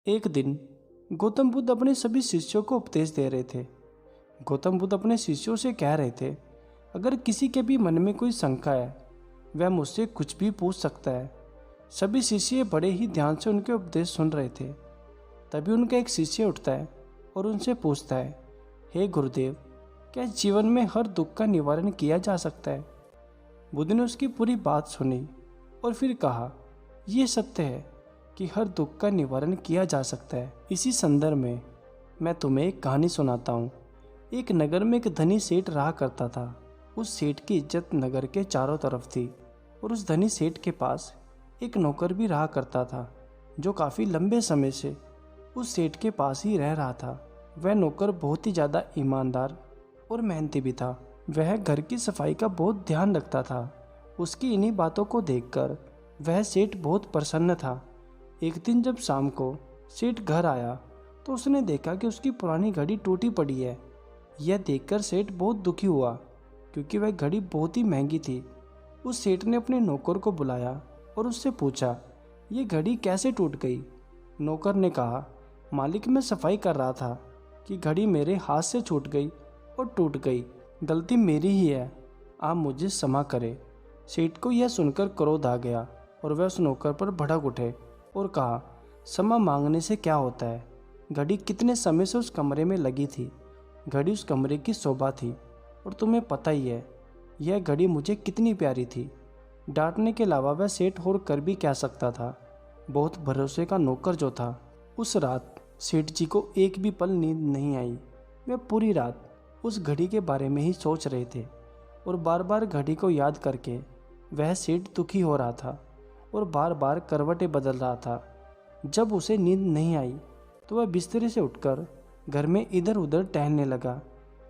एक दिन गौतम बुद्ध अपने सभी शिष्यों को उपदेश दे रहे थे। गौतम बुद्ध अपने शिष्यों से कह रहे थे, अगर किसी के भी मन में कोई शंका है वह मुझसे कुछ भी पूछ सकता है। सभी शिष्य बड़े ही ध्यान से उनके उपदेश सुन रहे थे। तभी उनका एक शिष्य उठता है और उनसे पूछता है, हे गुरुदेव, क्या जीवन में हर दुख का निवारण किया जा सकता है? बुद्ध ने उसकी पूरी बात सुनी और फिर कहा, यह सत्य है कि हर दुख का निवारण किया जा सकता है। इसी संदर्भ में मैं तुम्हें एक कहानी सुनाता हूँ। एक नगर में एक धनी सेठ रहा करता था। उस सेठ की इज्जत नगर के चारों तरफ थी और उस धनी सेठ के पास एक नौकर भी रहा करता था जो काफ़ी लंबे समय से उस सेठ के पास ही रह रहा था। वह नौकर बहुत ही ज़्यादा ईमानदार और मेहनती भी था। वह घर की सफाई का बहुत ध्यान रखता था। उसकी इन्हीं बातों को देखकर वह सेठ बहुत प्रसन्न था। एक दिन जब शाम को सेठ घर आया तो उसने देखा कि उसकी पुरानी घड़ी टूटी पड़ी है। यह देखकर सेठ बहुत दुखी हुआ क्योंकि वह घड़ी बहुत ही महंगी थी। उस सेठ ने अपने नौकर को बुलाया और उससे पूछा, ये घड़ी कैसे टूट गई? नौकर ने कहा, मालिक, मैं सफाई कर रहा था कि घड़ी मेरे हाथ से छूट गई और टूट गई। गलती मेरी ही है, आप मुझे क्षमा करें। सेठ को यह सुनकर क्रोध आ गया और वह उस नौकर पर भड़क उठे और कहा, क्षमा मांगने से क्या होता है? घड़ी कितने समय से उस कमरे में लगी थी। घड़ी उस कमरे की शोभा थी और तुम्हें पता ही है यह घड़ी मुझे कितनी प्यारी थी। डांटने के अलावा वह सेठ और कर भी क्या सकता था। बहुत भरोसे का नौकर जो था। उस रात सेठ जी को एक भी पल नींद नहीं आई। वे पूरी रात उस घड़ी के बारे में ही सोच रहे थे और बार बार घड़ी को याद करके वह सेठ दुखी हो रहा था और बार बार करवटें बदल रहा था। जब उसे नींद नहीं आई तो वह बिस्तर से उठकर घर में इधर उधर टहलने लगा।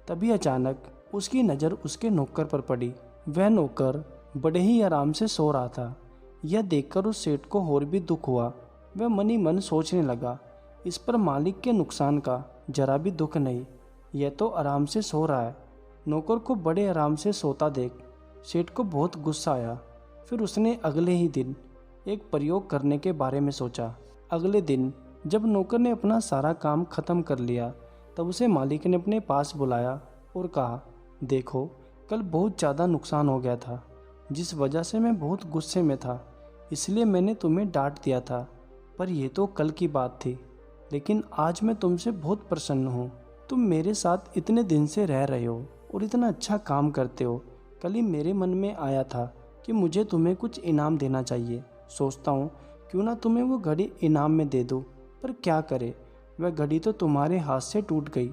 तभी अचानक उसकी नज़र उसके नौकर पर पड़ी। वह नौकर बड़े ही आराम से सो रहा था। यह देखकर उस सेठ को और भी दुख हुआ। वह मन ही मन सोचने लगा, इस पर मालिक के नुकसान का जरा भी दुख नहीं, यह तो आराम से सो रहा है। नौकर को बड़े आराम से सोता देख सेठ को बहुत गुस्सा आया। फिर उसने अगले ही दिन एक प्रयोग करने के बारे में सोचा। अगले दिन जब नौकर ने अपना सारा काम खत्म कर लिया तब उसे मालिक ने अपने पास बुलाया और कहा, देखो, कल बहुत ज़्यादा नुकसान हो गया था जिस वजह से मैं बहुत गुस्से में था, इसलिए मैंने तुम्हें डांट दिया था। पर यह तो कल की बात थी, लेकिन आज मैं तुमसे बहुत प्रसन्न हूँ। तुम मेरे साथ इतने दिन से रह रहे हो और इतना अच्छा काम करते हो। कल ही मेरे मन में आया था कि मुझे तुम्हें कुछ इनाम देना चाहिए। सोचता हूँ क्यों ना तुम्हें वो घड़ी इनाम में दे दूँ, पर क्या करे, वह घड़ी तो तुम्हारे हाथ से टूट गई।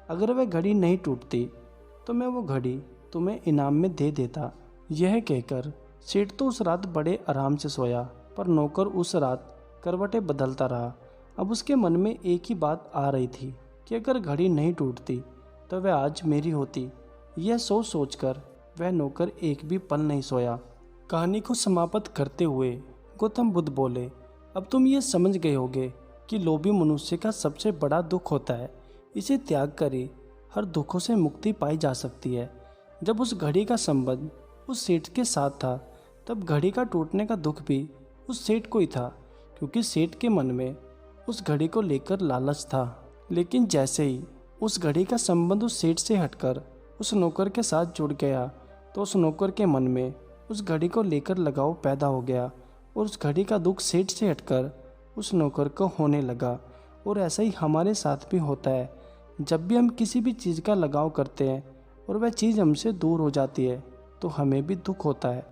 अगर वह घड़ी नहीं टूटती तो मैं वो घड़ी तुम्हें इनाम में दे देता। यह कहकर सेठ तो उस रात बड़े आराम से सोया, पर नौकर उस रात करवटें बदलता रहा। अब उसके मन में एक ही बात आ रही थी कि अगर घड़ी नहीं टूटती तो वह आज मेरी होती। यह सोच सोचकर वह नौकर एक भी पल नहीं सोया। कहानी को समाप्त करते हुए गौतम बुद्ध बोले, अब तुम ये समझ गए होगे कि लोभी मनुष्य का सबसे बड़ा दुख होता है। इसे त्याग कर ही हर दुखों से मुक्ति पाई जा सकती है। जब उस घड़ी का संबंध उस सेठ के साथ था तब घड़ी का टूटने का दुख भी उस सेठ को ही था, क्योंकि सेठ के मन में उस घड़ी को लेकर लालच था। लेकिन जैसे ही उस घड़ी का संबंध उस सेठ से हटकर उस नौकर के साथ जुड़ गया तो उस नौकर के मन में उस घड़ी को लेकर लगाव पैदा हो गया और उस घड़ी का दुख सेठ से हटकर उस नौकर को होने लगा। और ऐसा ही हमारे साथ भी होता है। जब भी हम किसी भी चीज़ का लगाव करते हैं और वह चीज़ हमसे दूर हो जाती है तो हमें भी दुख होता है।